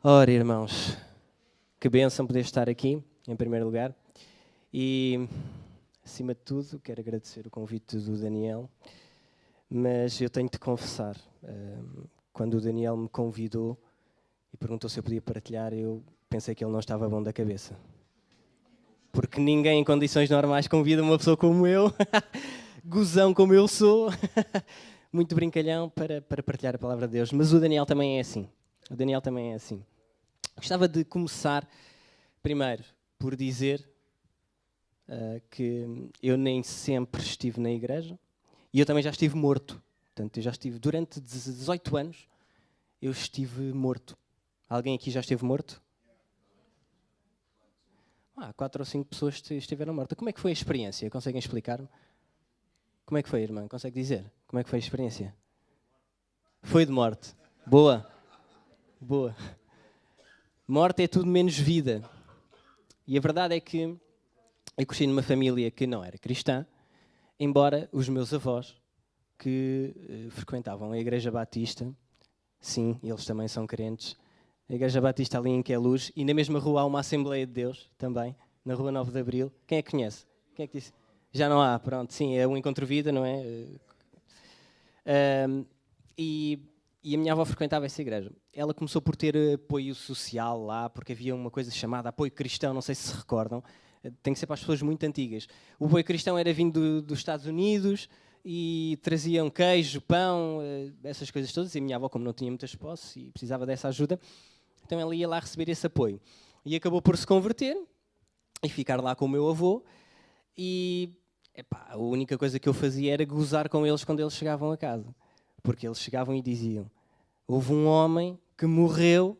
Ora, irmãos, que bênção poder estar aqui, em primeiro lugar. E, acima de tudo, quero agradecer o convite do Daniel, mas eu tenho de confessar, quando o Daniel me convidou e perguntou se eu podia partilhar, eu pensei que ele não estava bom da cabeça. Porque ninguém em condições normais convida uma pessoa como eu, gozão como eu sou, muito brincalhão, para partilhar a palavra de Deus. Mas o Daniel também é assim. O Daniel também é assim. Gostava de começar, primeiro, por dizer que eu nem sempre estive na igreja e eu também já estive morto. Portanto, eu já estive, durante 18 anos, eu estive morto. Alguém aqui já esteve morto? 4 ou 5 pessoas estiveram mortas. Como é que foi a experiência? Conseguem explicar-me? Como é que foi, irmã? Consegue dizer? Como é que foi a experiência? Foi de morte. Boa. Boa. Morte é tudo menos vida. E a verdade é que eu cresci numa família que não era cristã, embora os meus avós, que frequentavam a Igreja Batista, sim, eles também são crentes, a Igreja Batista ali em Queluz, e na mesma rua há uma Assembleia de Deus, também, na Rua 9 de Abril. Quem é que conhece? Quem é que disse? Já não há, pronto, sim, é o Encontro Vida, não é? E, e a minha avó frequentava essa igreja. Ela começou por ter apoio social lá, porque havia uma coisa chamada apoio cristão, não sei se recordam, tem que ser para as pessoas muito antigas. O apoio cristão era vindo dos Estados Unidos e traziam queijo, pão, essas coisas todas, e a minha avó, como não tinha muitas posses e precisava dessa ajuda, então ela ia lá receber esse apoio. E acabou por se converter e ficar lá com o meu avô, e a única coisa que eu fazia era gozar com eles quando eles chegavam a casa. Porque eles chegavam e diziam: houve um homem que morreu,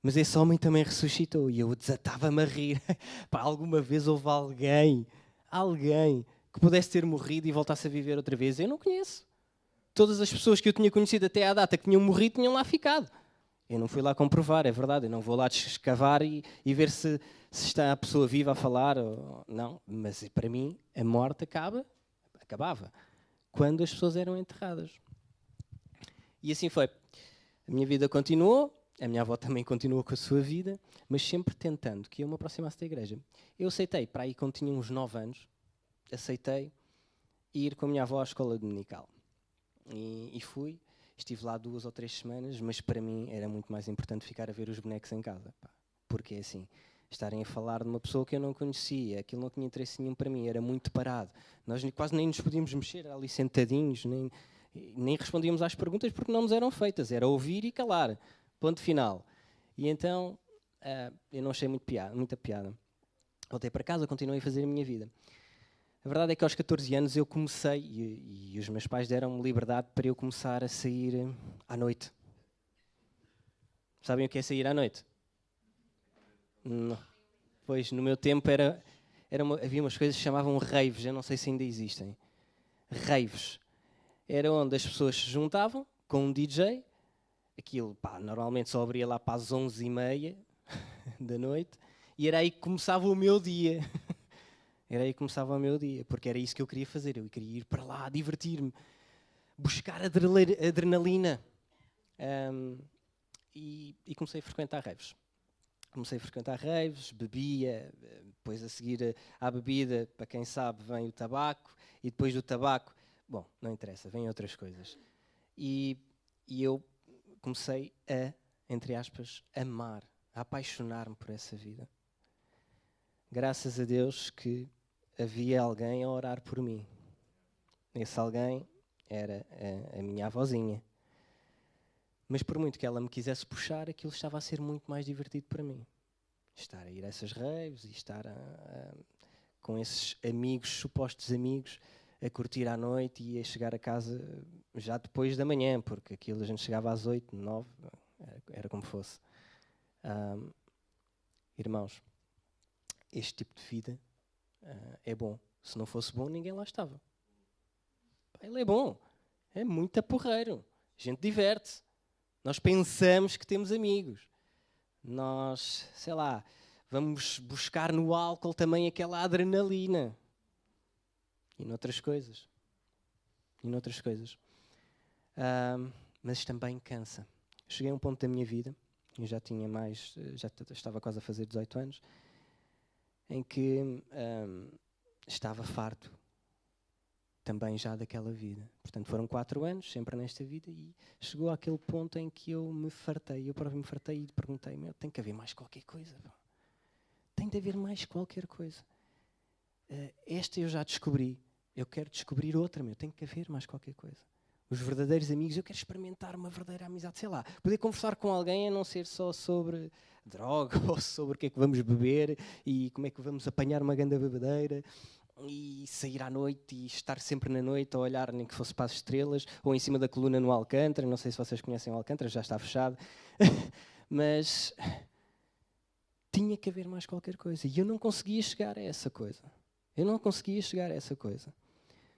mas esse homem também ressuscitou. E eu desatava-me a rir. Alguma vez houve alguém que pudesse ter morrido e voltasse a viver outra vez? Eu não conheço. Todas as pessoas que eu tinha conhecido até à data que tinham morrido tinham lá ficado. Eu não fui lá comprovar, é verdade. Eu não vou lá escavar e ver se está a pessoa viva a falar. Não, mas para mim a morte acabava quando as pessoas eram enterradas. E assim foi. A minha vida continuou, a minha avó também continuou com a sua vida, mas sempre tentando que eu me aproximasse da igreja. Eu aceitei, para aí quando tinha uns 9 anos, aceitei ir com a minha avó à escola dominical. E fui, estive lá 2 ou 3 semanas, mas para mim era muito mais importante ficar a ver os bonecos em casa. Porque assim, estarem a falar de uma pessoa que eu não conhecia, aquilo não tinha interesse nenhum para mim, era muito parado. Nós quase nem nos podíamos mexer ali sentadinhos, nem respondíamos às perguntas porque não nos eram feitas, era ouvir e calar, ponto final. E então eu não achei muita piada. Voltei para casa, continuei a fazer a minha vida. A verdade é que aos 14 anos eu comecei, e os meus pais deram-me liberdade para eu começar a sair à noite. Sabem o que é sair à noite? Não. Pois, no meu tempo havia umas coisas que se chamavam raves, eu não sei se ainda existem. Raves. Era onde as pessoas se juntavam com um DJ, aquilo normalmente só abria lá para as 11h30 da noite, e era aí que começava o meu dia. Era aí que começava o meu dia, porque era isso que eu queria fazer. Eu queria ir para lá, divertir-me, buscar adrenalina. E comecei a frequentar raves. Bebia, depois a seguir à bebida, para quem sabe, vem o tabaco, e depois do tabaco, bom, não interessa, vêm outras coisas. E eu comecei a, entre aspas, amar, a apaixonar-me por essa vida. Graças a Deus que havia alguém a orar por mim. Esse alguém era a minha avózinha. Mas por muito que ela me quisesse puxar, aquilo estava a ser muito mais divertido para mim. Estar a ir a essas raves e estar com esses amigos, supostos amigos, a curtir à noite e a chegar a casa já depois da manhã, porque aquilo a gente chegava às 8, 9, era como fosse. Irmãos, este tipo de vida é bom. Se não fosse bom, ninguém lá estava. Ele é bom, é muito porreiro, a gente diverte-se. Nós pensamos que temos amigos. Nós, sei lá, vamos buscar no álcool também aquela adrenalina. E noutras coisas. Mas também cansa. Cheguei a um ponto da minha vida, eu já estava quase a fazer 18 anos, em que estava farto também já daquela vida. Portanto, foram 4 anos, sempre nesta vida, e chegou àquele ponto em que eu me fartei. Eu próprio me fartei e perguntei-me, tem que haver mais qualquer coisa. Pô. Tem de haver mais qualquer coisa. Esta eu já descobri. Eu quero descobrir outra, tem que haver mais qualquer coisa. Os verdadeiros amigos, eu quero experimentar uma verdadeira amizade, sei lá. Poder conversar com alguém a não ser só sobre droga ou sobre o que é que vamos beber e como é que vamos apanhar uma grande bebedeira e sair à noite e estar sempre na noite a olhar nem que fosse para as estrelas ou em cima da coluna no Alcântara. Não sei se vocês conhecem o Alcântara, já está fechado. Mas tinha que haver mais qualquer coisa e eu não conseguia chegar a essa coisa.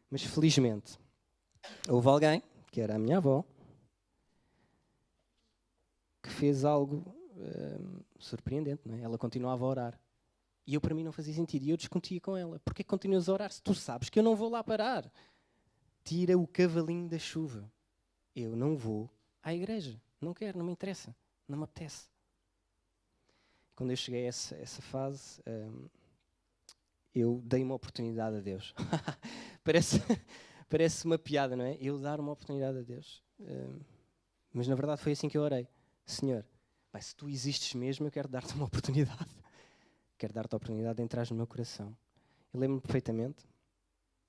Mas felizmente houve alguém, que era a minha avó, que fez algo surpreendente. Não é? Ela continuava a orar. E eu, para mim, não fazia sentido. E eu discutia com ela. Porquê que continuas a orar se tu sabes que eu não vou lá parar? Tira o cavalinho da chuva. Eu não vou à igreja. Não quero, não me interessa. Não me apetece. Quando eu cheguei a essa fase, eu dei uma oportunidade a Deus. Parece uma piada, não é? Eu dar uma oportunidade a Deus. Mas, na verdade, foi assim que eu orei. Senhor, se tu existes mesmo, eu quero dar-te uma oportunidade. Quero dar-te a oportunidade de entrar no meu coração. Eu lembro-me perfeitamente,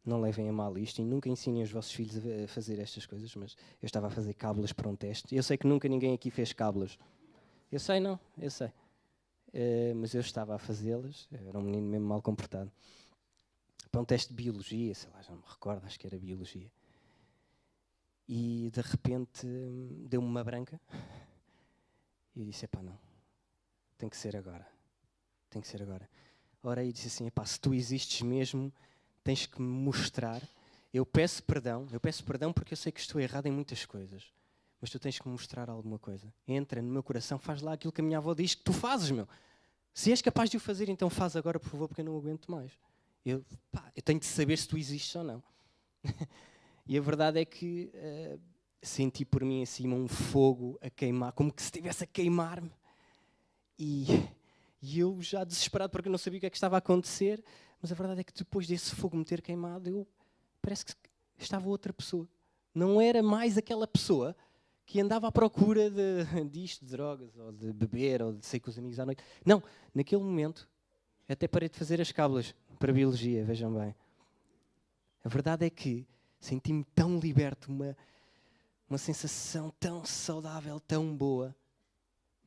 não levem a mal isto e nunca ensinem os vossos filhos a fazer estas coisas, mas eu estava a fazer cábulas para um teste. Eu sei que nunca ninguém aqui fez cábulas. Eu sei. Mas eu estava a fazê-las, era um menino mesmo mal comportado. Para um teste de biologia, sei lá, já não me recordo, acho que era biologia. E de repente deu-me uma branca e eu disse, não, tem que ser agora. Orei e disse assim, se tu existes mesmo, tens que me mostrar. Eu peço perdão porque eu sei que estou errado em muitas coisas, mas tu tens que me mostrar alguma coisa. Entra no meu coração, faz lá aquilo que a minha avó diz que tu fazes, Se és capaz de o fazer, então faz agora, por favor, porque eu não aguento mais. Eu tenho de saber se tu existes ou não. E a verdade é que senti por mim acima um fogo a queimar, como que se estivesse a queimar-me. E eu já desesperado porque eu não sabia o que é que estava a acontecer, mas a verdade é que depois desse fogo me ter queimado, parece que estava outra pessoa. Não era mais aquela pessoa que andava à procura de drogas, ou de beber, ou de sair com os amigos à noite. Não, naquele momento, até parei de fazer as cábulas para a biologia, vejam bem. A verdade é que senti-me tão liberto, uma sensação tão saudável, tão boa,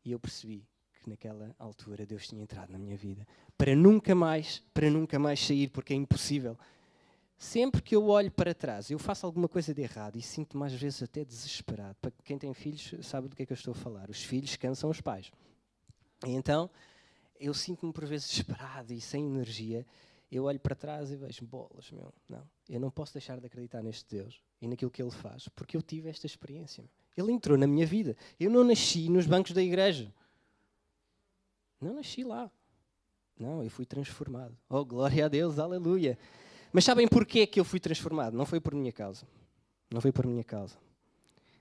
e eu percebi que naquela altura Deus tinha entrado na minha vida para nunca mais sair, porque é impossível. Sempre que eu olho para trás, eu faço alguma coisa de errado e sinto-me às vezes até desesperado. Para quem tem filhos sabe do que é que eu estou a falar. Os filhos cansam os pais. E então eu sinto-me por vezes desesperado e sem energia. Eu olho para trás e vejo, bolas, não. Eu não posso deixar de acreditar neste Deus e naquilo que Ele faz, porque eu tive esta experiência. Ele entrou na minha vida. Eu não nasci nos bancos da igreja. Não nasci lá. Não, eu fui transformado. Oh, glória a Deus, aleluia. Mas sabem porquê que eu fui transformado? Não foi por minha causa.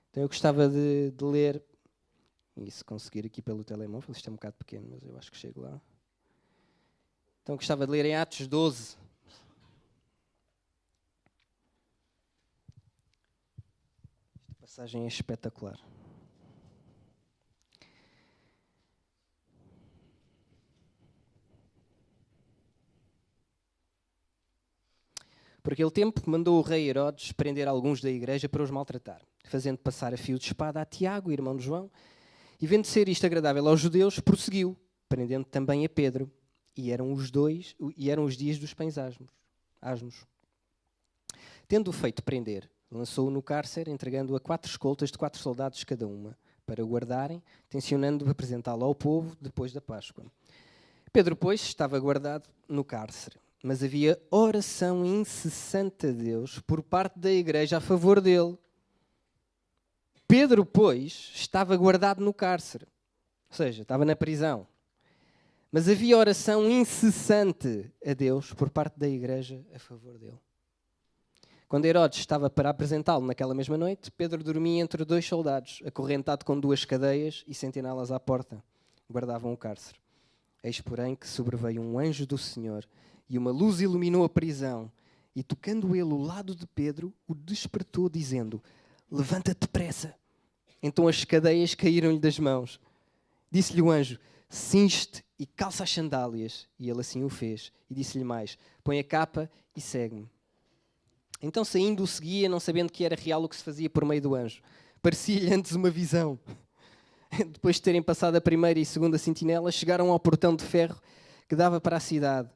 Então eu gostava de ler, e se conseguir aqui pelo telemóvel, isto é um bocado pequeno, mas eu acho que chego lá. Então eu gostava de ler em Atos 12. Esta passagem é espetacular. Por aquele tempo, mandou o rei Herodes prender alguns da igreja para os maltratar, fazendo passar a fio de espada a Tiago, irmão de João, e vendo ser isto agradável aos judeus, prosseguiu, prendendo também a Pedro. E eram os dias dos pães asmos. Tendo-o feito prender, lançou-o no cárcere, entregando-o a 4 escoltas de 4 soldados cada uma, para o guardarem, tencionando apresentá-lo ao povo depois da Páscoa. Pedro, pois, estava guardado no cárcere, mas havia oração incessante a Deus por parte da igreja a favor dele. Pedro, pois, estava guardado no cárcere, ou seja, estava na prisão. Mas havia oração incessante a Deus por parte da igreja a favor dele. Quando Herodes estava para apresentá-lo naquela mesma noite, Pedro dormia entre 2 soldados, acorrentado com 2 cadeias e sentinelas à porta. Guardavam o cárcere. Eis, porém, que sobreveio um anjo do Senhor e uma luz iluminou a prisão. E tocando ele o lado de Pedro, o despertou, dizendo: levanta-te depressa. Então as cadeias caíram-lhe das mãos. Disse-lhe o anjo: cinge-te e calça as sandálias. E ele assim o fez. E disse-lhe mais: põe a capa e segue-me. Então saindo o seguia, não sabendo que era real o que se fazia por meio do anjo. Parecia-lhe antes uma visão. Depois de terem passado a primeira e segunda sentinela, chegaram ao portão de ferro que dava para a cidade,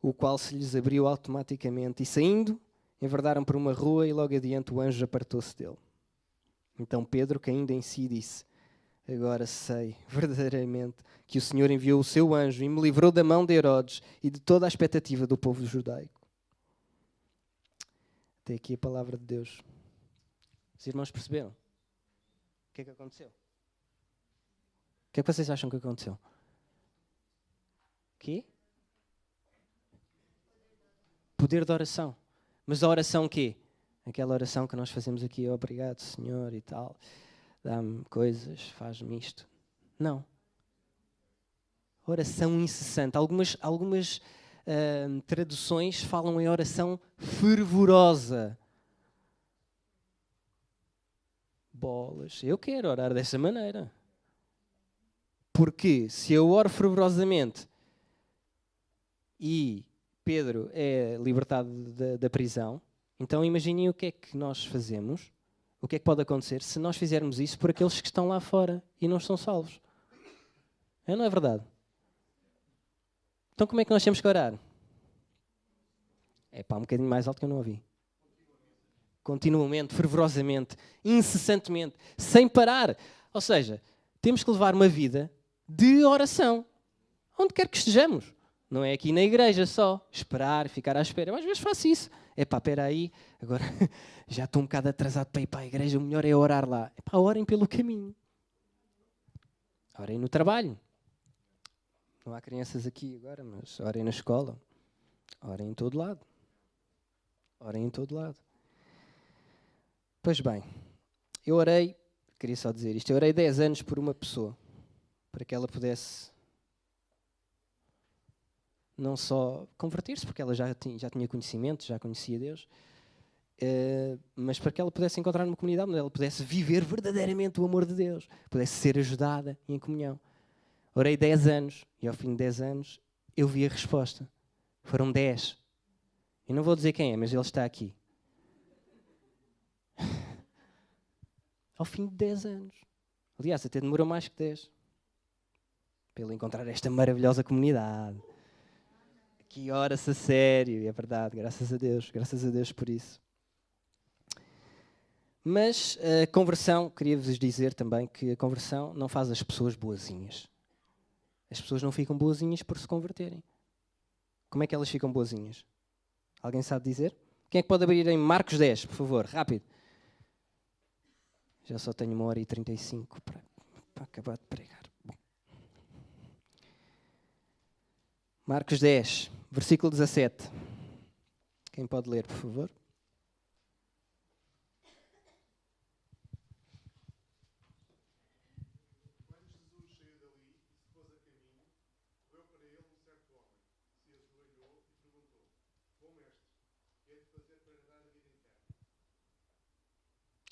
o qual se lhes abriu automaticamente. E saindo, enverdaram por uma rua e logo adiante o anjo apartou-se dele. Então Pedro, caindo em si, disse: agora sei verdadeiramente que o Senhor enviou o seu anjo e me livrou da mão de Herodes e de toda a expectativa do povo judaico. Até aqui a palavra de Deus. Os irmãos perceberam? O que é que aconteceu? O que é que vocês acham que aconteceu? O quê? Poder de oração. Mas a oração o quê? Aquela oração que nós fazemos aqui: obrigado, Senhor, e tal. Dá-me coisas, faz-me isto. Não. Oração incessante. Algumas traduções falam em oração fervorosa. Bolas. Eu quero orar dessa maneira. Porque se eu oro fervorosamente e Pedro é libertado da prisão, então imaginem o que é que nós fazemos, o que é que pode acontecer se nós fizermos isso por aqueles que estão lá fora e não estão salvos. Não é verdade? Então como é que nós temos que orar? Um bocadinho mais alto que eu não ouvi. Continuamente, fervorosamente, incessantemente, sem parar. Ou seja, temos que levar uma vida de oração, onde quer que estejamos. Não é aqui na igreja só, esperar, ficar à espera. Eu às vezes faço isso. Espera aí, agora já estou um bocado atrasado para ir para a igreja, o melhor é orar lá. Orem pelo caminho. Orem no trabalho. Não há crianças aqui agora, mas orem na escola. Orem em todo lado. Orem em todo lado. Pois bem, eu orei, queria só dizer isto, eu orei 10 anos por uma pessoa, para que ela pudesse não só converter-se, porque ela já tinha conhecimento, já conhecia Deus, mas para que ela pudesse encontrar uma comunidade onde ela pudesse viver verdadeiramente o amor de Deus, pudesse ser ajudada em comunhão. Orei 10 anos e ao fim de 10 anos eu vi a resposta. Foram 10. Eu não vou dizer quem é, mas ele está aqui. Ao fim de 10 anos. Aliás, até demorou mais que 10. Para ele encontrar esta maravilhosa comunidade. Que ora-se a sério, é verdade, graças a Deus por isso. Mas a conversão, queria-vos dizer também que a conversão não faz as pessoas boazinhas. As pessoas não ficam boazinhas por se converterem. Como é que elas ficam boazinhas? Alguém sabe dizer? Quem é que pode abrir em Marcos 10, por favor, rápido? Já só tenho 1h35 para acabar de pregar. Bom. Marcos 10, versículo 17. Quem pode ler, por favor?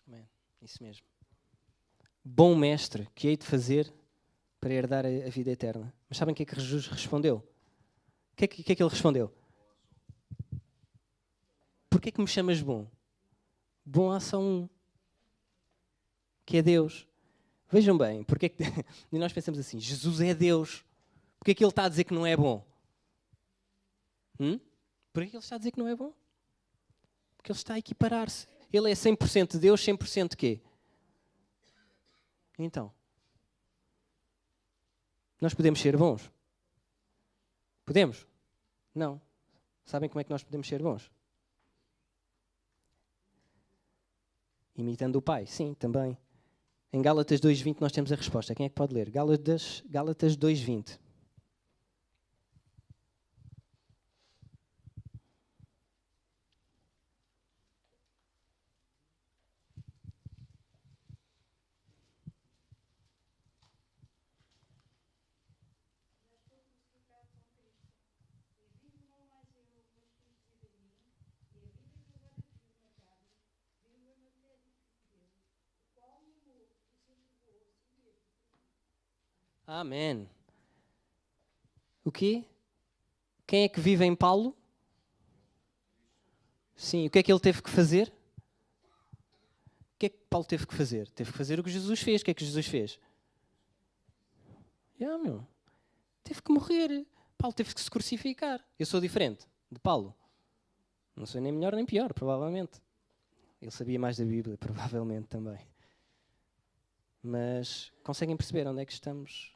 Amém. Isso mesmo. Bom mestre, que hei de fazer para herdar a vida eterna? Mas sabem o que é que Jesus respondeu? O que é que ele respondeu? Porquê que me chamas bom? Bom há só um, que é Deus. Vejam bem, porque é que e nós pensamos assim, Jesus é Deus. Porquê é que ele está a dizer que não é bom? Porquê é que ele está a dizer que não é bom? Porque ele está a equiparar-se. Ele é 100% Deus, 100% quê? Então, nós podemos ser bons? Podemos? Não. Sabem como é que nós podemos ser bons? Imitando o Pai. Sim, também. Em Gálatas 2:20 nós temos a resposta. Quem é que pode ler? Gálatas 2:20. Amém. O quê? Quem é que vive em Paulo? Sim, o que é que ele teve que fazer? O que é que Paulo teve que fazer? Teve que fazer o que Jesus fez. O que é que Jesus fez? Meu. Teve que morrer. Paulo teve que se crucificar. Eu sou diferente de Paulo. Não sou nem melhor nem pior, provavelmente. Ele sabia mais da Bíblia, provavelmente também. Mas conseguem perceber onde é que estamos?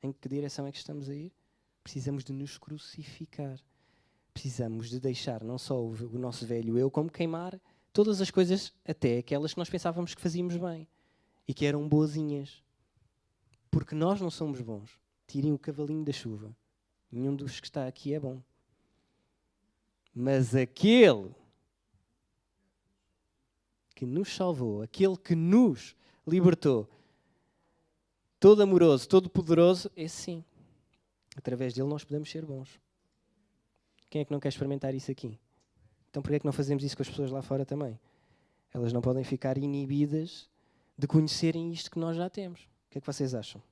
Em que direção é que estamos a ir? Precisamos de nos crucificar. Precisamos de deixar não só o nosso velho eu, como queimar todas as coisas, até aquelas que nós pensávamos que fazíamos bem e que eram boazinhas. Porque nós não somos bons. Tirem o cavalinho da chuva. Nenhum dos que está aqui é bom. Mas aquele que nos salvou, aquele que nos libertou, todo amoroso, todo poderoso, esse sim. Através dele nós podemos ser bons. Quem é que não quer experimentar isso aqui? Então porquê é que não fazemos isso com as pessoas lá fora também? Elas não podem ficar inibidas de conhecerem isto que nós já temos. O que é que vocês acham?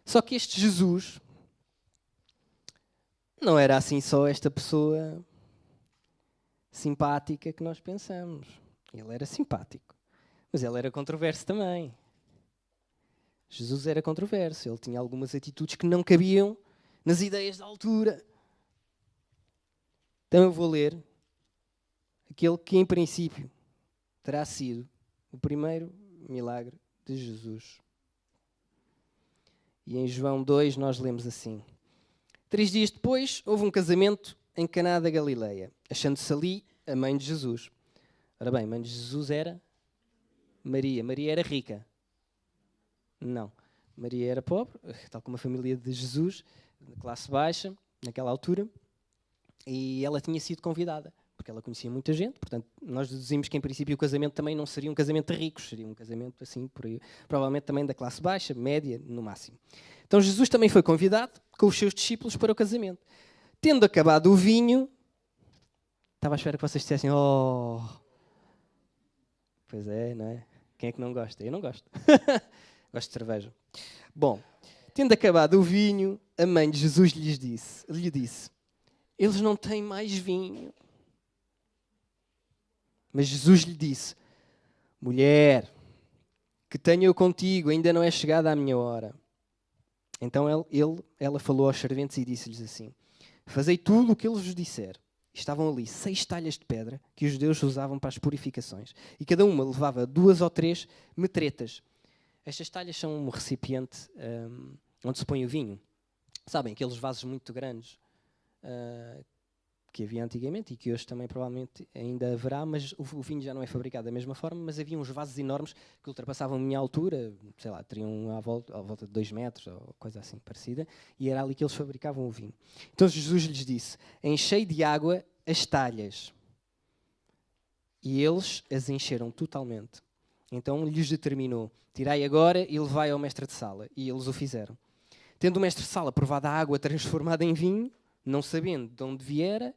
Só que este Jesus não era assim só esta pessoa simpática que nós pensamos. Ele era simpático, mas ele era controverso também. Jesus era controverso, ele tinha algumas atitudes que não cabiam nas ideias da altura. Então eu vou ler aquele que em princípio terá sido o primeiro milagre de Jesus. E em João 2 nós lemos assim: 3 dias depois houve um casamento em Caná da Galileia, achando-se ali a mãe de Jesus. Ora bem, a mãe de Jesus era Maria. Maria era rica? Não. Maria era pobre, tal como a família de Jesus, de classe baixa, naquela altura, e ela tinha sido convidada, porque ela conhecia muita gente, portanto, nós deduzimos que em princípio o casamento também não seria um casamento de ricos, seria um casamento assim, por aí, provavelmente também da classe baixa, média, no máximo. Então Jesus também foi convidado com os seus discípulos para o casamento. Tendo acabado o vinho, estava à espera que vocês dissessem, oh, pois é, não é? Quem é que não gosta? Eu não gosto. Gosto de cerveja. Bom, tendo acabado o vinho, a mãe de Jesus lhe disse, eles não têm mais vinho. Mas Jesus lhe disse, mulher, que tenho eu contigo, ainda não é chegada a minha hora. Então ela falou aos serventes e disse-lhes assim, fazei tudo o que ele vos disser. Estavam ali 6 talhas de pedra que os judeus usavam para as purificações. E cada uma levava 2 ou 3 metretas. Estas talhas são um recipiente onde se põe o vinho. Sabem, aqueles vasos muito grandes que havia antigamente e que hoje também provavelmente ainda haverá, mas o vinho já não é fabricado da mesma forma, mas havia uns vasos enormes que ultrapassavam a minha altura, sei lá, teriam à volta de 2 metros ou coisa assim parecida, e era ali que eles fabricavam o vinho. Então Jesus lhes disse, enchei de água as talhas. E eles as encheram totalmente. Então lhes determinou, tirai agora e levai ao mestre de sala. E eles o fizeram. Tendo o mestre de sala provado a água transformada em vinho, não sabendo de onde viera,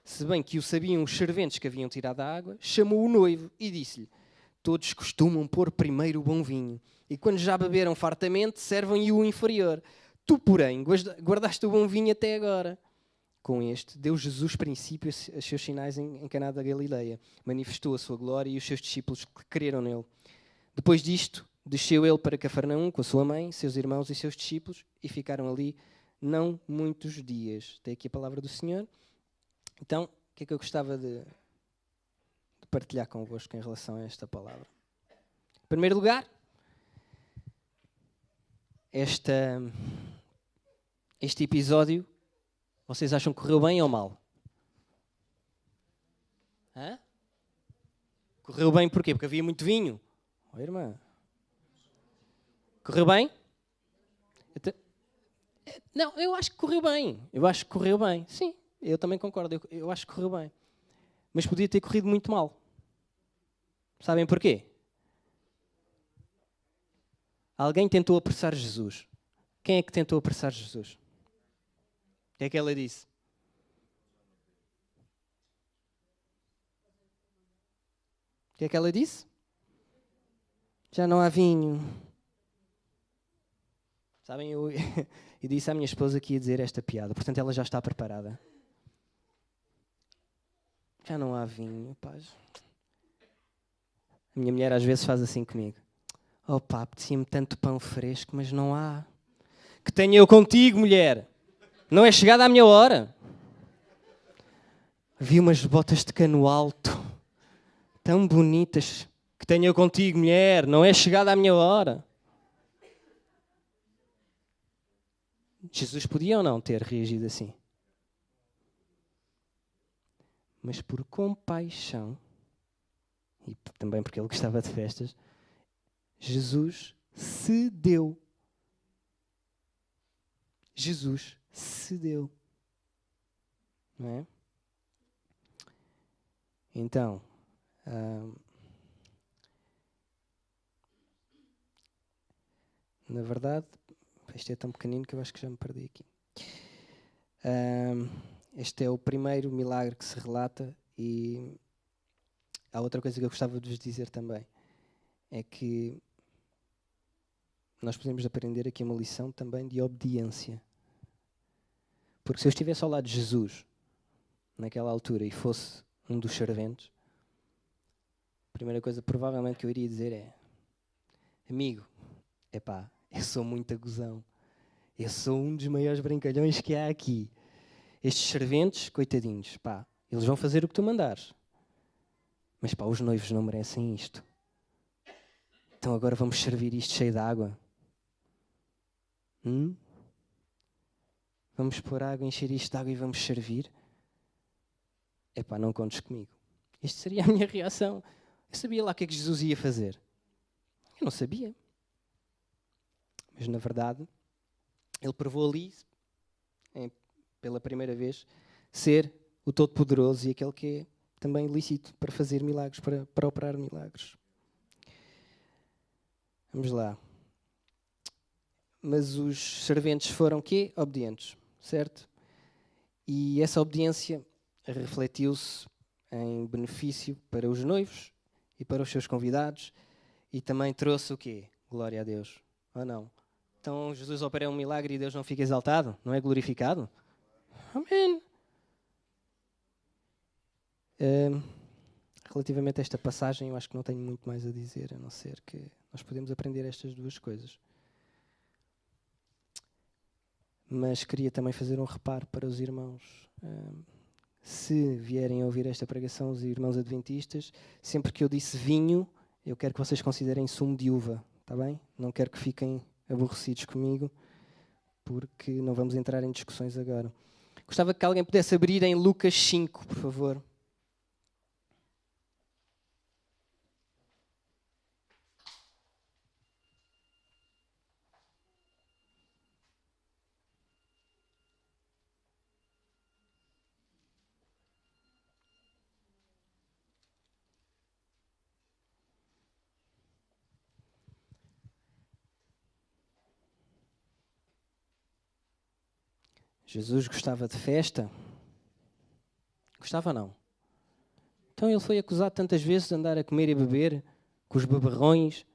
se bem que o sabiam os serventes que haviam tirado a água, chamou o noivo e disse-lhe, todos costumam pôr primeiro o bom vinho, e quando já beberam fartamente, servem-lhe o inferior. Tu, porém, guardaste o bom vinho até agora. Com este, deu Jesus princípio a seus sinais em Caná da Galileia. Manifestou a sua glória e os seus discípulos que creram nele. Depois disto, desceu ele para Cafarnaum com a sua mãe, seus irmãos e seus discípulos e ficaram ali não muitos dias. Tem aqui a palavra do Senhor. Então, o que é que eu gostava de partilhar convosco em relação a esta palavra? Em primeiro lugar, este episódio, vocês acham que correu bem ou mal? Hã? Correu bem porquê? Porque havia muito vinho? Oh, irmã. Correu bem? Não, eu acho que correu bem. Eu acho que correu bem. Sim, eu também concordo. Eu acho que correu bem. Mas podia ter corrido muito mal. Sabem porquê? Alguém tentou apressar Jesus. Quem é que tentou apressar Jesus? O que é que ela disse? O que é que ela disse? Já não há vinho. Sabem, eu disse à minha esposa que ia dizer esta piada, portanto ela já está preparada. Já não há vinho, pá. A minha mulher às vezes faz assim comigo. Oh pá, apetecia-me tanto pão fresco, mas não há. Que tenha eu contigo, mulher. Não é chegada a minha hora. Vi umas botas de cano alto, tão bonitas. Que tenha eu contigo, mulher. Não é chegada a minha hora. Jesus podia ou não ter reagido assim? Mas por compaixão, e também porque ele gostava de festas, Jesus cedeu. Jesus cedeu. Não é? Então, na verdade, este é tão pequenino que eu acho que já me perdi aqui. Este é o primeiro milagre que se relata e há outra coisa que eu gostava de vos dizer também. É que nós podemos aprender aqui uma lição também de obediência. Porque se eu estivesse ao lado de Jesus, naquela altura, e fosse um dos serventes, a primeira coisa provavelmente que eu iria dizer é: amigo, epá, eu sou muito gozão. Eu sou um dos maiores brincalhões que há aqui. Estes serventes, coitadinhos, pá, eles vão fazer o que tu mandares. Mas pá, os noivos não merecem isto. Então agora vamos servir isto cheio de água. Vamos pôr água, encher isto de água e vamos servir? Epá, não contes comigo. Esta seria a minha reação. Eu sabia lá o que é que Jesus ia fazer. Eu não sabia. Mas na verdade, ele provou ali, pela primeira vez, ser o Todo-Poderoso e aquele que é também lícito para fazer milagres, para operar milagres. Vamos lá. Mas os serventes foram quê? Obedientes, certo? E essa obediência refletiu-se em benefício para os noivos e para os seus convidados e também trouxe o quê? Glória a Deus. Ou não? Então Jesus opera um milagre e Deus não fica exaltado? Não é glorificado? Amém. Relativamente a esta passagem, eu acho que não tenho muito mais a dizer, a não ser que nós podemos aprender estas duas coisas. Mas queria também fazer um reparo para os irmãos. Se vierem a ouvir esta pregação, os irmãos adventistas, sempre que eu disse vinho, eu quero que vocês considerem sumo de uva, está bem? Não quero que fiquem aborrecidos comigo, porque não vamos entrar em discussões agora. Gostava que alguém pudesse abrir em Lucas 5, por favor. Jesus gostava de festa? Gostava não? Então ele foi acusado tantas vezes de andar a comer e beber com os beberrões.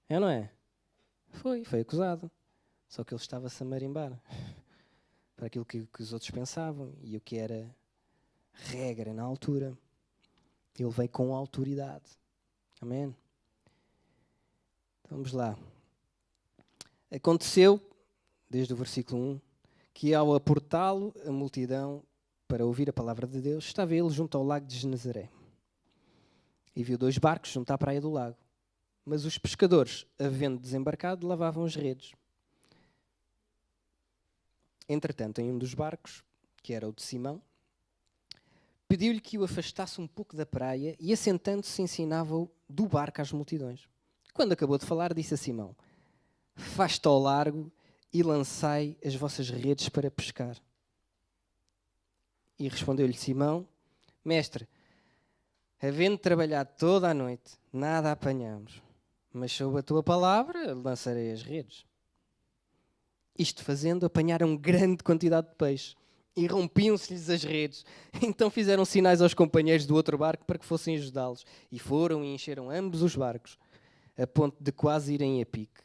É ou não é? Foi acusado. Só que ele estava-se a marimbar para aquilo que os outros pensavam e o que era regra na altura. Ele veio com autoridade. Amém? Então vamos lá. Aconteceu, desde o versículo 1, que ao aportá-lo a multidão para ouvir a palavra de Deus, estava ele junto ao lago de Genezaré. E viu 2 barcos junto à praia do lago. Mas os pescadores, havendo desembarcado, lavavam as redes. Entretanto, em um dos barcos, que era o de Simão, pediu-lhe que o afastasse um pouco da praia e, assentando-se, ensinava-o do barco às multidões. Quando acabou de falar, disse a Simão: "Faste ao largo e lançai as vossas redes para pescar." E respondeu-lhe Simão: "Mestre, havendo trabalhado toda a noite, nada apanhamos, mas sob a tua palavra lançarei as redes." Isto fazendo, apanharam grande quantidade de peixe e rompiam-se-lhes as redes. Então fizeram sinais aos companheiros do outro barco para que fossem ajudá-los. E foram e encheram ambos os barcos, a ponto de quase irem a pique.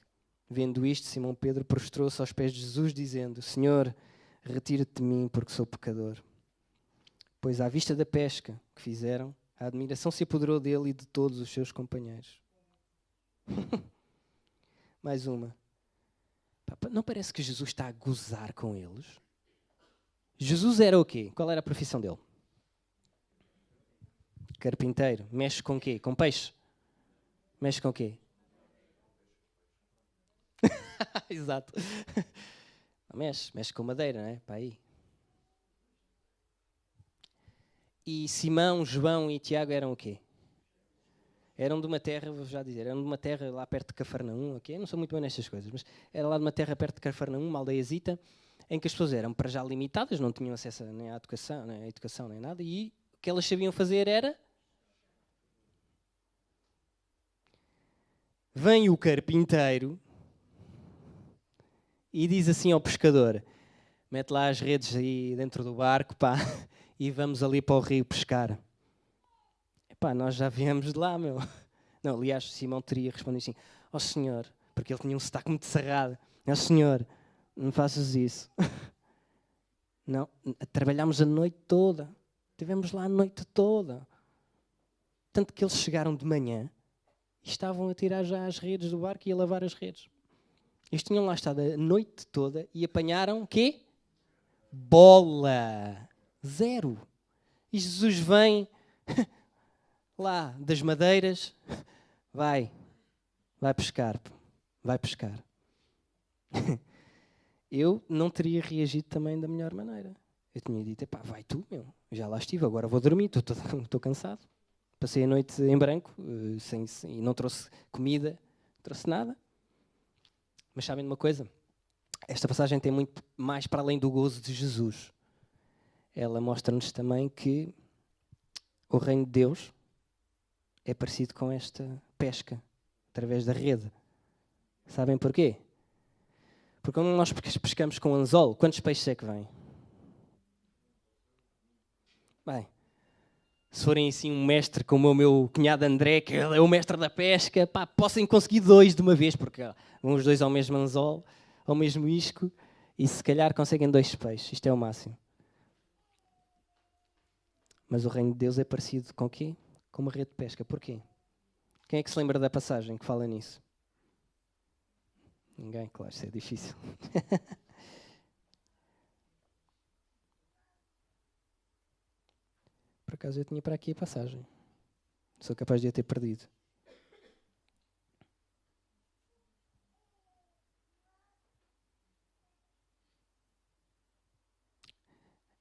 Vendo isto, Simão Pedro prostrou-se aos pés de Jesus, dizendo: Senhor, retira-te de mim, porque sou pecador. Pois à vista da pesca que fizeram, a admiração se apoderou dele e de todos os seus companheiros. Mais uma. Não parece que Jesus está a gozar com eles? Jesus era o quê? Qual era a profissão dele? Carpinteiro. Mexe com o quê? Com peixe? Mexe com o quê? Exato. Mexe com madeira, não é? Para aí. E Simão, João e Tiago eram o quê? Eram de uma terra, vou já dizer, eram de uma terra lá perto de Cafarnaum, ok? Eu não sou muito bem nestas coisas, mas era lá de uma terra perto de Cafarnaum, uma aldeiazita, em que as pessoas eram para já limitadas, não tinham acesso nem à educação, nem nada, e o que elas sabiam fazer era... Vem o carpinteiro e diz assim ao pescador: mete lá as redes aí dentro do barco, pá, e vamos ali para o rio pescar. Epá, nós já viemos de lá, meu. Não, aliás, Simão teria respondido assim: ó Senhor, porque ele tinha um sotaque muito cerrado. Ó Senhor, não faças isso. Não, trabalhámos a noite toda. Estivemos lá a noite toda. Tanto que eles chegaram de manhã e estavam a tirar já as redes do barco e a lavar as redes. Eles tinham lá estado a noite toda e apanharam o quê? Bola. Zero. E Jesus vem lá das madeiras, vai pescar. Vai pescar. Eu não teria reagido também da melhor maneira. Eu tinha dito: epá, vai tu, meu. Já lá estive, agora vou dormir, estou cansado. Passei a noite em branco e não trouxe comida, não trouxe nada. Mas sabem de uma coisa? Esta passagem tem muito mais para além do gozo de Jesus. Ela mostra-nos também que o reino de Deus é parecido com esta pesca, através da rede. Sabem porquê? Porque quando nós pescamos com anzol, quantos peixes é que vêm? Bem, se forem assim um mestre como o meu cunhado André, que ele é o mestre da pesca, pá, possam conseguir 2 de uma vez, porque vão os 2 ao mesmo anzol, ao mesmo isco, e se calhar conseguem 2 peixes. Isto é o máximo. Mas o reino de Deus é parecido com o quê? Com uma rede de pesca. Porquê? Quem é que se lembra da passagem que fala nisso? Ninguém, claro, isso é difícil. Por acaso eu tinha para aqui a passagem. Sou capaz de a ter perdido.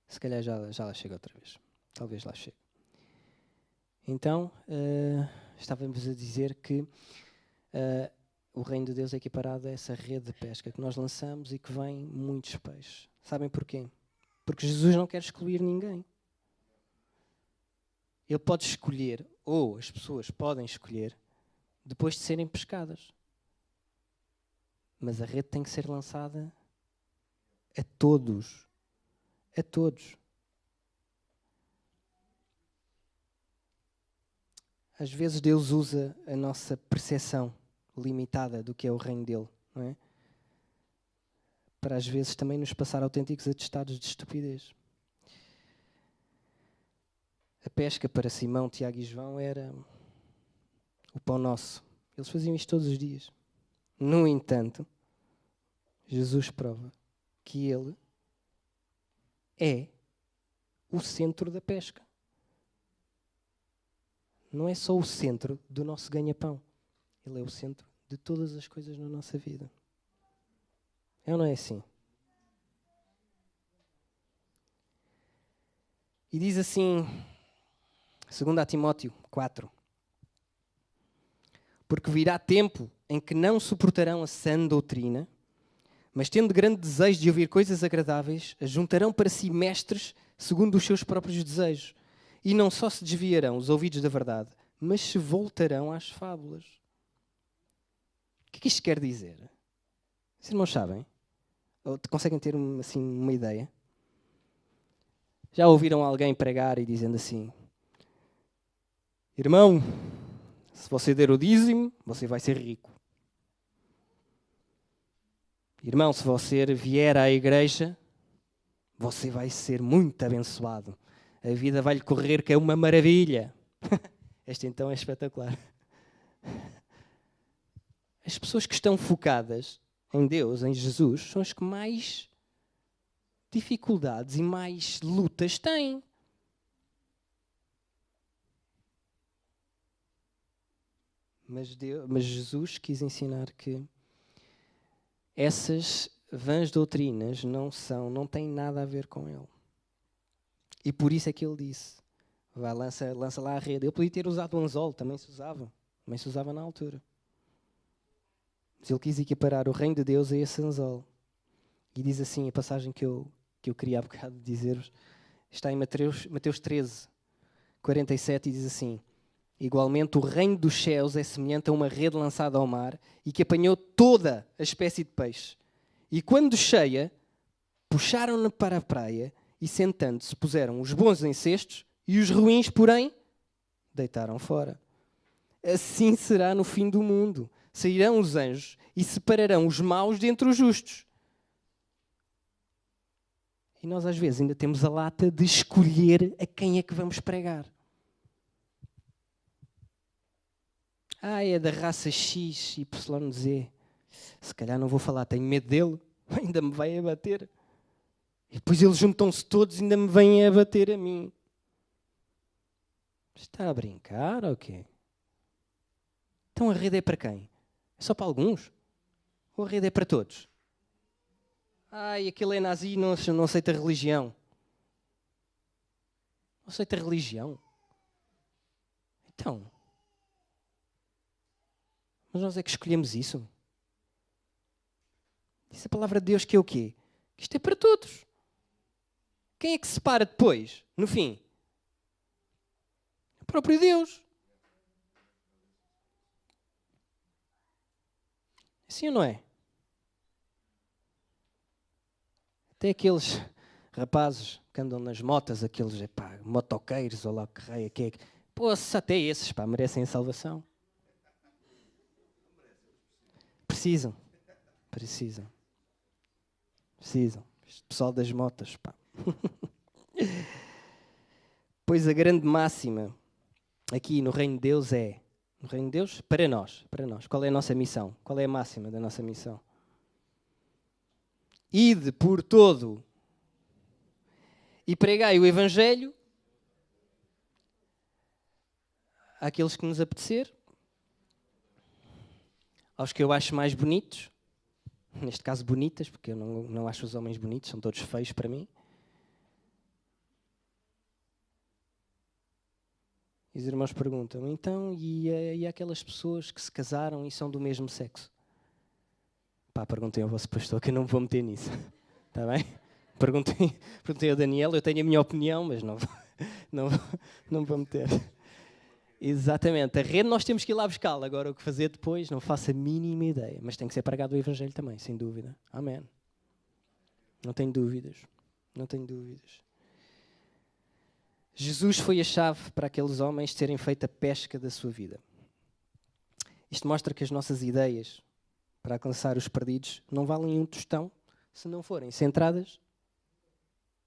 Se calhar já lá chego outra vez. Talvez lá chegue. Então, estávamos a dizer que o reino de Deus é equiparado a essa rede de pesca que nós lançamos e que vem muitos peixes. Sabem porquê? Porque Jesus não quer excluir ninguém. Ele pode escolher, ou as pessoas podem escolher, depois de serem pescadas. Mas a rede tem que ser lançada a todos. A todos. Às vezes Deus usa a nossa percepção limitada do que é o reino dele, não é? Para às vezes também nos passar autênticos atestados de estupidez. A pesca para Simão, Tiago e João era o pão nosso. Eles faziam isto todos os dias. No entanto, Jesus prova que ele é o centro da pesca. Não é só o centro do nosso ganha-pão. Ele é o centro de todas as coisas na nossa vida. É ou não é assim? E diz assim, 2 Timóteo 4. Porque virá tempo em que não suportarão a sã doutrina, mas tendo grande desejo de ouvir coisas agradáveis, ajuntarão para si mestres segundo os seus próprios desejos. E não só se desviarão os ouvidos da verdade, mas se voltarão às fábulas. O que é que isto quer dizer? Os irmãos sabem? Ou conseguem ter assim, uma ideia? Já ouviram alguém pregar e dizendo assim: irmão, se você der o dízimo, você vai ser rico. Irmão, se você vier à igreja, você vai ser muito abençoado. A vida vai-lhe correr que é uma maravilha. Este então é espetacular. As pessoas que estão focadas em Deus, em Jesus, são as que mais dificuldades e mais lutas têm. Mas Jesus quis ensinar que essas vãs doutrinas não têm nada a ver com ele. E por isso é que ele disse, vai, lança lá a rede. Ele podia ter usado o anzol, também se usava na altura. Mas ele quis equiparar o reino de Deus a esse anzol. E diz assim, a passagem que eu queria há bocado dizer-vos, está em Mateus 13, 47, e diz assim: igualmente o reino dos céus é semelhante a uma rede lançada ao mar e que apanhou toda a espécie de peixe. E quando cheia, puxaram-na para a praia e, sentando-se, puseram os bons em cestos e os ruins, porém, deitaram fora. Assim será no fim do mundo. Sairão os anjos e separarão os maus dentre os justos. E nós às vezes ainda temos a lata de escolher a quem é que vamos pregar. É da raça X, Y, Z. Se calhar não vou falar, tenho medo dele, ainda me vai abater. E depois eles juntam-se todos e ainda me vêm abater a mim. Está a brincar ou quê? Então a rede é para quem? É só para alguns? Ou a rede é para todos? Aquele é nazi e não aceita religião. Não aceita religião? Então... Mas nós é que escolhemos isso. Diz a palavra de Deus que é o quê? Que isto é para todos. Quem é que se separa depois, no fim? O próprio Deus. Assim ou não é? Até aqueles rapazes que andam nas motas, aqueles motoqueiros ou lá o que raio que é. Poxa, até esses merecem a salvação. Precisam. Este pessoal das motas, Pois a grande máxima aqui no reino de Deus é, no reino de Deus, para nós. Qual é a nossa missão? Qual é a máxima da nossa missão? Ide por todo e pregai o Evangelho àqueles que nos apetecer, aos que eu acho mais bonitos, neste caso bonitas, porque eu não acho os homens bonitos, são todos feios para mim. E os irmãos perguntam, então, e aquelas pessoas que se casaram e são do mesmo sexo? Perguntem ao vosso pastor que eu não vou meter nisso. Está bem? Perguntei ao Daniel, eu tenho a minha opinião, mas não vou meter. Exatamente. A rede nós temos que ir lá buscá-la. Agora o que fazer depois, não faço a mínima ideia. Mas tem que ser pregado o Evangelho também, sem dúvida. Amém. Não tenho dúvidas. Jesus foi a chave para aqueles homens terem feito a pesca da sua vida. Isto mostra que as nossas ideias para alcançar os perdidos não valem um tostão se não forem centradas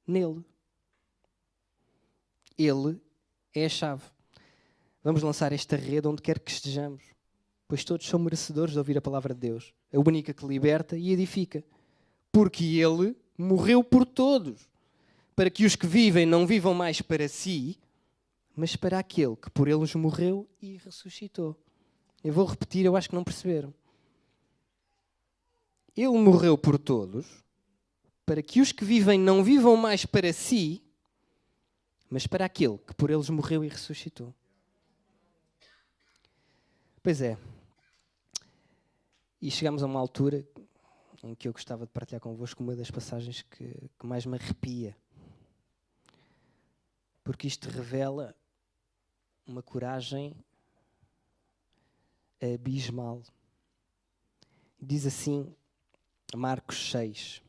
nele. Ele é a chave. Vamos lançar esta rede onde quer que estejamos, pois todos são merecedores de ouvir a palavra de Deus, a única que liberta e edifica. Porque Ele morreu por todos, para que os que vivem não vivam mais para si, mas para aquele que por eles morreu e ressuscitou. Eu vou repetir, eu acho que não perceberam. Ele morreu por todos, para que os que vivem não vivam mais para si, mas para aquele que por eles morreu e ressuscitou. Pois é. E chegamos a uma altura em que eu gostava de partilhar convosco uma das passagens que mais me arrepia. Porque isto revela uma coragem abismal. Diz assim, Marcos 6.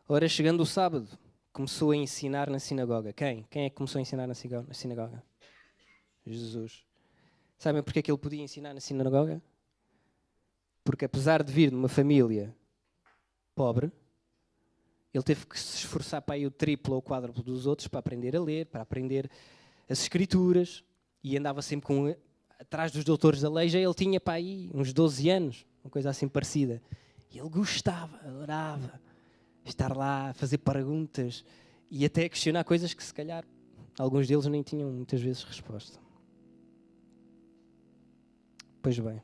Ora, chegando o sábado, começou a ensinar na sinagoga. Quem? Quem é que começou a ensinar na sinagoga? Jesus. Sabem porque é que ele podia ensinar na sinagoga? Porque apesar de vir de uma família pobre, ele teve que se esforçar para ir o triplo ou o quádruplo dos outros para aprender a ler, para aprender as escrituras, e andava sempre atrás dos doutores da lei. Já ele tinha para aí uns 12 anos, uma coisa assim parecida. E ele gostava, adorava estar lá a fazer perguntas e até a questionar coisas que se calhar alguns deles nem tinham muitas vezes resposta. Pois bem.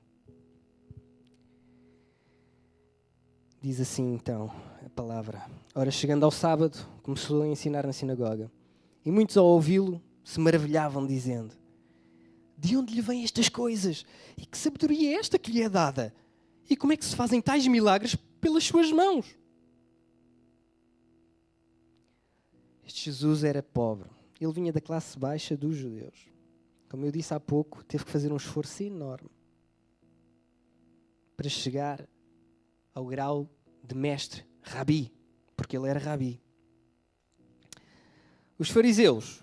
Diz assim então a palavra. Ora, chegando ao sábado, começou a ensinar na sinagoga. E muitos ao ouvi-lo se maravilhavam, dizendo: de onde lhe vêm estas coisas? E que sabedoria é esta que lhe é dada? E como é que se fazem tais milagres pelas suas mãos? Este Jesus era pobre. Ele vinha da classe baixa dos judeus. Como eu disse há pouco, teve que fazer um esforço enorme para chegar ao grau de mestre, rabi, porque ele era rabi. Os fariseus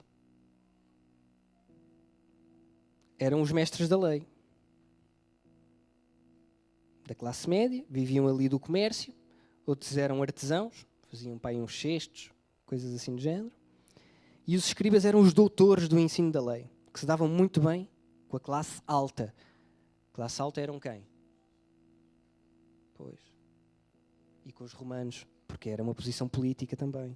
eram os mestres da lei. Da classe média, viviam ali do comércio, outros eram artesãos, faziam para aí uns cestos, coisas assim do género. E os escribas eram os doutores do ensino da lei, que se davam muito bem com a classe alta. A classe alta eram quem? Pois. E com os romanos, porque era uma posição política também.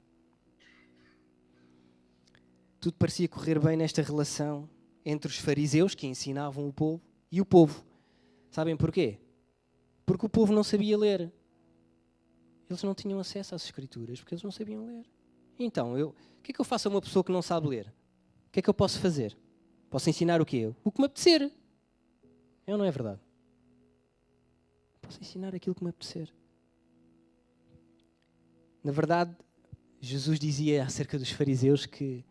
Tudo parecia correr bem nesta relação entre os fariseus, que ensinavam o povo, e o povo. Sabem porquê? Porque o povo não sabia ler. Eles não tinham acesso às escrituras, porque eles não sabiam ler. Então, o que é que eu faço a uma pessoa que não sabe ler? O que é que eu posso fazer? Posso ensinar o quê? O que me apetecer. Não é verdade? Posso ensinar aquilo que me apetecer. Na verdade, Jesus dizia acerca dos fariseus que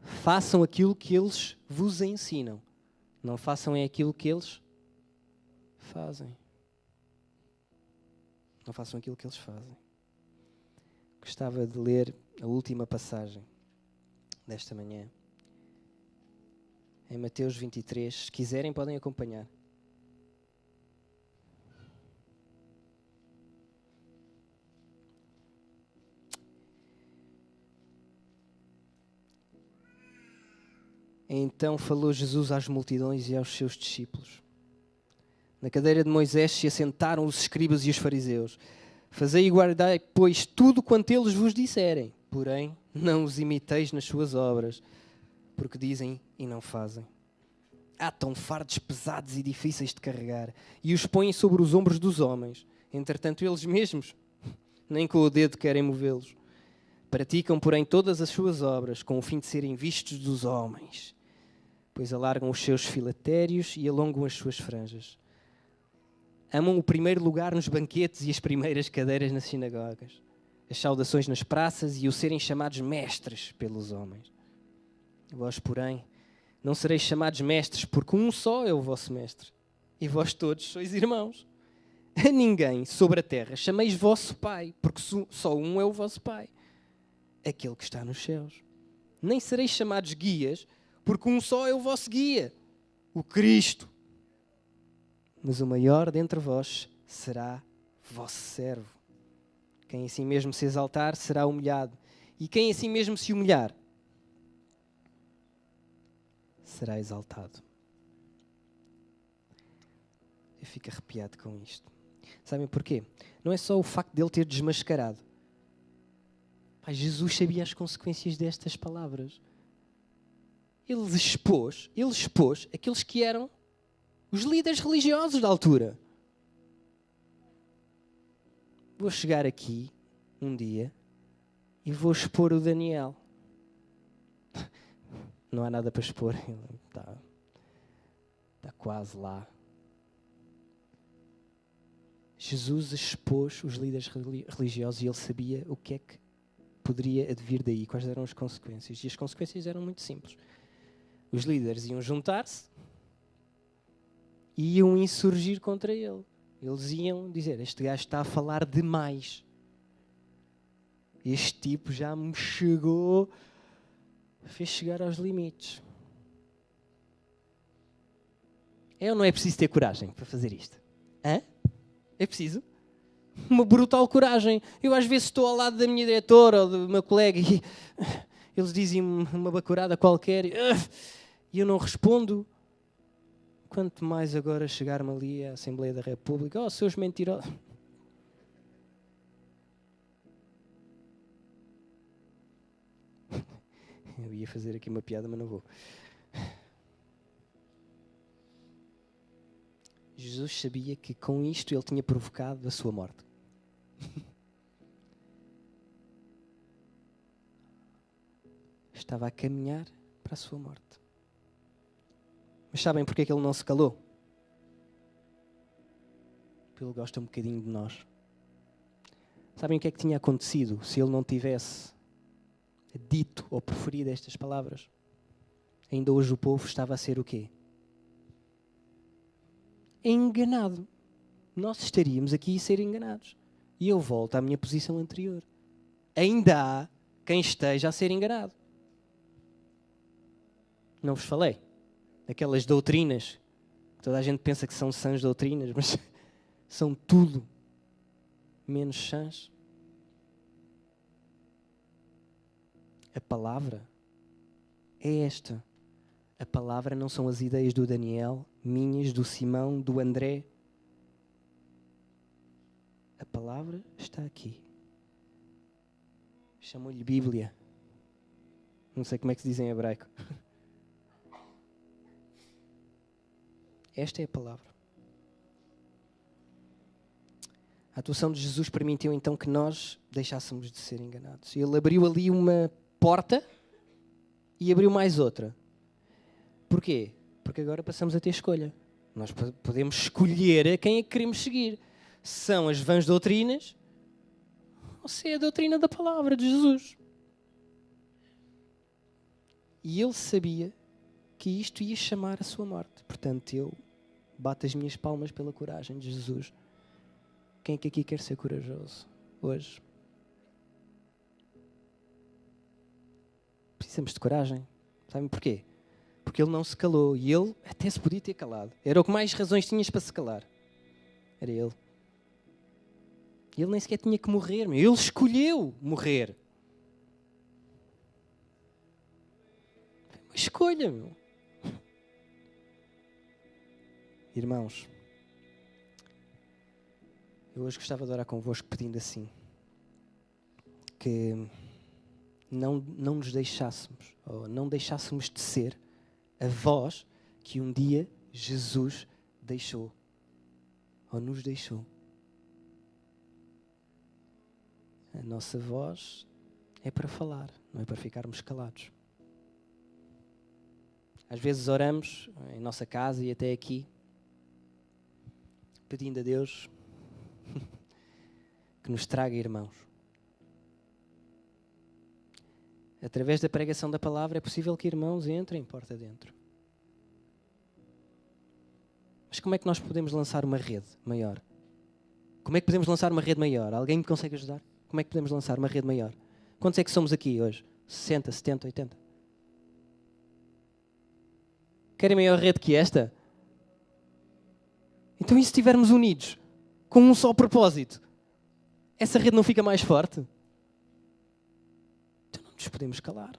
façam aquilo que eles vos ensinam. Não façam aquilo que eles fazem. Não façam aquilo que eles fazem. Gostava de ler a última passagem desta manhã. Em Mateus 23. Se quiserem, podem acompanhar. Então falou Jesus às multidões e aos seus discípulos. Na cadeira de Moisés se assentaram os escribas e os fariseus. Fazei e guardai, pois, tudo quanto eles vos disserem. Porém, não os imiteis nas suas obras, porque dizem e não fazem. Atam fardos pesados e difíceis de carregar e os põem sobre os ombros dos homens. Entretanto, eles mesmos nem com o dedo querem movê-los. Praticam, porém, todas as suas obras com o fim de serem vistos dos homens, pois alargam os seus filatérios e alongam as suas franjas. Amam o primeiro lugar nos banquetes e as primeiras cadeiras nas sinagogas, as saudações nas praças e o serem chamados mestres pelos homens. Vós, porém, não sereis chamados mestres, porque um só é o vosso mestre, e vós todos sois irmãos. A ninguém sobre a terra chameis vosso Pai, porque só um é o vosso Pai, aquele que está nos céus. Nem sereis chamados guias, porque um só é o vosso guia, o Cristo. Mas o maior dentre vós será vosso servo. Quem assim mesmo se exaltar será humilhado, e quem assim mesmo se humilhar será exaltado. Eu fico arrepiado com isto. Sabem porquê? Não é só o facto de ele ter desmascarado. Pai, Jesus sabia as consequências destas palavras. Ele expôs aqueles que eram os líderes religiosos da altura. Vou chegar aqui um dia e vou expor o Daniel. Não há nada para expor. Está quase lá. Jesus expôs os líderes religiosos e ele sabia o que é que poderia advir daí, quais eram as consequências. E as consequências eram muito simples. Os líderes iam juntar-se e iam insurgir contra ele. Eles iam dizer, este gajo está a falar demais. Este tipo já me fez chegar aos limites. É ou não é preciso ter coragem para fazer isto? Hã? É preciso? Uma brutal coragem. Eu às vezes estou ao lado da minha diretora ou do meu colega e eles dizem-me uma bacurada qualquer e eu não respondo. Quanto mais agora chegar-me ali à Assembleia da República, seus mentirosos. Eu ia fazer aqui uma piada, mas não vou. Jesus sabia que com isto ele tinha provocado a sua morte. Estava a caminhar para a sua morte. Mas sabem porque é que ele não se calou? Porque ele gosta um bocadinho de nós. Sabem o que é que tinha acontecido se ele não tivesse dito ou proferido estas palavras? Ainda hoje o povo estava a ser o quê? Enganado. Nós estaríamos aqui a ser enganados. E eu volto à minha posição anterior. Ainda há quem esteja a ser enganado. Não vos falei? Aquelas doutrinas, toda a gente pensa que são sãs doutrinas, mas são tudo menos sãs. A palavra é esta. A palavra não são as ideias do Daniel, minhas, do Simão, do André. A palavra está aqui. Chamam-lhe Bíblia. Não sei como é que se diz em hebraico. Esta é a palavra. A atuação de Jesus permitiu então que nós deixássemos de ser enganados. Ele abriu ali uma porta e abriu mais outra. Porquê? Porque agora passamos a ter escolha. Nós podemos escolher a quem é que queremos seguir. São as vãs doutrinas ou se é a doutrina da palavra de Jesus. E ele sabia que isto ia chamar a sua morte. Portanto, eu bato as minhas palmas pela coragem de Jesus. Quem é que aqui quer ser corajoso hoje? Precisamos de coragem. Sabem porquê? Porque ele não se calou. E ele até se podia ter calado. Era o que mais razões tinhas para se calar. Era ele. Ele nem sequer tinha que morrer. Meu. Ele escolheu morrer. Foi uma escolha, meu. Irmãos, eu hoje gostava de orar convosco pedindo assim, que não nos deixássemos, ou não deixássemos de ser a voz que um dia Jesus deixou, ou nos deixou. A nossa voz é para falar, não é para ficarmos calados. Às vezes oramos em nossa casa e até aqui, pedindo a Deus que nos traga irmãos. Através da pregação da palavra é possível que irmãos entrem porta dentro. Mas como é que nós podemos lançar uma rede maior? Como é que podemos lançar uma rede maior? Alguém me consegue ajudar? Como é que podemos lançar uma rede maior? Quantos é que somos aqui hoje? 60, 70, 80? Querem maior rede que esta? Então e se estivermos unidos com um só propósito? Essa rede não fica mais forte? Então não nos podemos calar.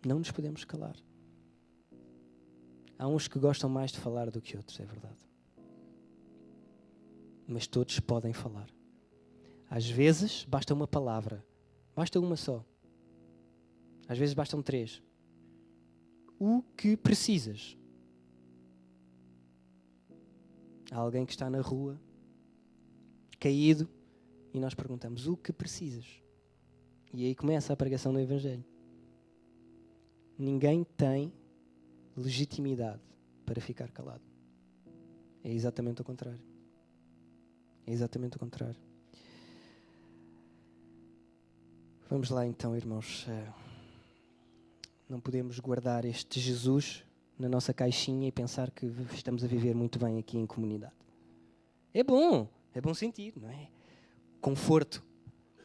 Não nos podemos calar. Há uns que gostam mais de falar do que outros, é verdade. Mas todos podem falar. Às vezes basta uma palavra. Basta uma só. Às vezes bastam 3. O que precisas? Há alguém que está na rua, caído, e nós perguntamos, o que precisas? E aí começa a pregação do Evangelho. Ninguém tem legitimidade para ficar calado. É exatamente o contrário. É exatamente o contrário. Vamos lá então, irmãos. Não podemos guardar este Jesus na nossa caixinha e pensar que estamos a viver muito bem aqui em comunidade. É bom sentir, não é? Conforto.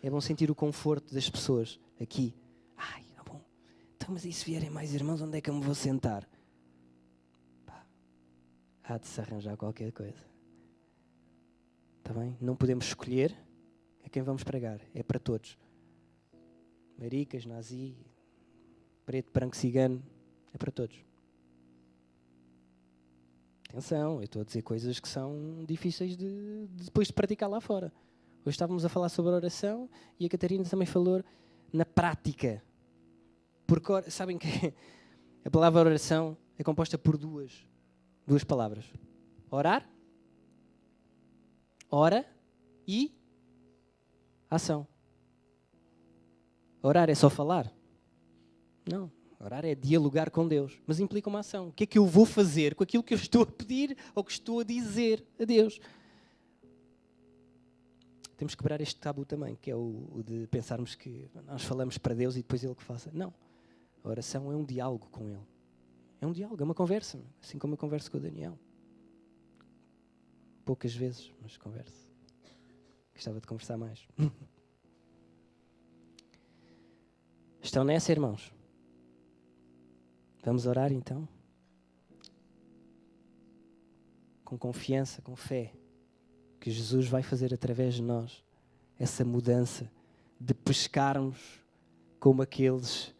É bom sentir o conforto das pessoas aqui. Ai, é bom. Então, mas e se vierem mais irmãos, onde é que eu me vou sentar? Pá, há de se arranjar qualquer coisa. Está Está bem? Não podemos escolher a quem vamos pregar. É para todos. Maricas, nazi, preto, branco, cigano. É para todos. Atenção, eu estou a dizer coisas que são difíceis de depois de praticar lá fora. Hoje estávamos a falar sobre a oração e a Catarina também falou na prática. Porque sabem que a palavra oração é composta por duas palavras. Orar, ora e ação. Orar é só falar? Não. Orar é dialogar com Deus, mas implica uma ação. O que é que eu vou fazer com aquilo que eu estou a pedir ou que estou a dizer a Deus? Temos que quebrar este tabu também, que é o de pensarmos que nós falamos para Deus e depois Ele que faça. Não. A oração é um diálogo com Ele. É um diálogo, é uma conversa, assim como eu converso com o Daniel. Poucas vezes, mas converso. Gostava de conversar mais. Estão nessa, irmãos? Vamos orar então? Com confiança, com fé, que Jesus vai fazer através de nós essa mudança de pescarmos como aqueles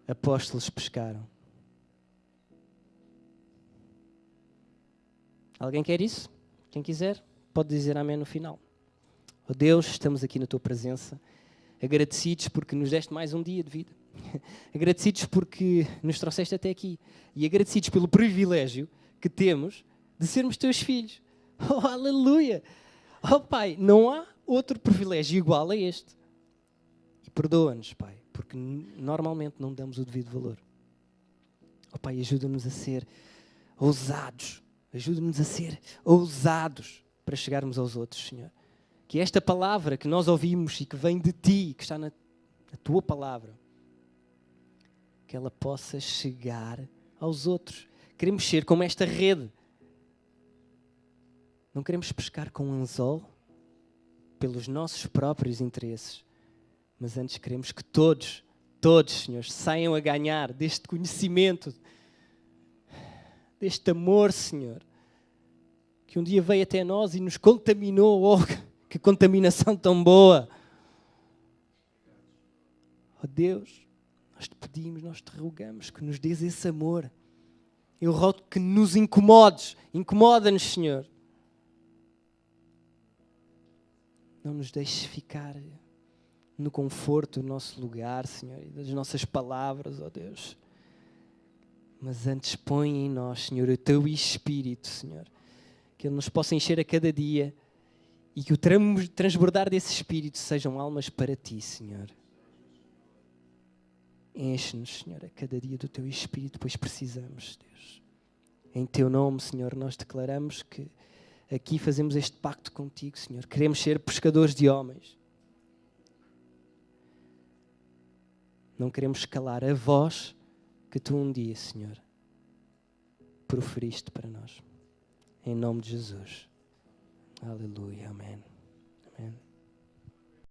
apóstolos pescaram. Alguém quer isso? Quem quiser, pode dizer amém no final. Oh Deus, estamos aqui na tua presença, agradecidos porque nos deste mais um dia de vida. Agradecidos porque nos trouxeste até aqui. E agradecidos pelo privilégio que temos de sermos teus filhos. Oh, aleluia! Oh, Pai, não há outro privilégio igual a este. E perdoa-nos, Pai, porque normalmente não damos o devido valor. Oh, Pai, ajuda-nos a ser ousados. Ajuda-nos a ser ousados para chegarmos aos outros, Senhor. Que esta palavra que nós ouvimos e que vem de Ti, que está na Tua palavra, que ela possa chegar aos outros. Queremos ser como esta rede. Não queremos pescar com um anzol pelos nossos próprios interesses, mas antes queremos que todos, Senhor, saiam a ganhar deste conhecimento, deste amor, Senhor, que um dia veio até nós e nos contaminou. Oh, que contaminação tão boa! Oh Deus, nós te pedimos, nós te rogamos que nos dês esse amor. Eu rogo que nos incomodes. Incomoda-nos, Senhor. Não nos deixes ficar no conforto do nosso lugar, Senhor, e das nossas palavras, ó Deus. Mas antes põe em nós, Senhor, o Teu Espírito, Senhor. Que Ele nos possa encher a cada dia e que o transbordar desse Espírito sejam almas para Ti, Senhor. Enche-nos, Senhor, a cada dia do Teu Espírito, pois precisamos, Deus. Em Teu nome, Senhor, nós declaramos que aqui fazemos este pacto contigo, Senhor. Queremos ser pescadores de homens. Não queremos calar a voz que Tu um dia, Senhor, proferiste para nós. Em nome de Jesus. Aleluia, amém.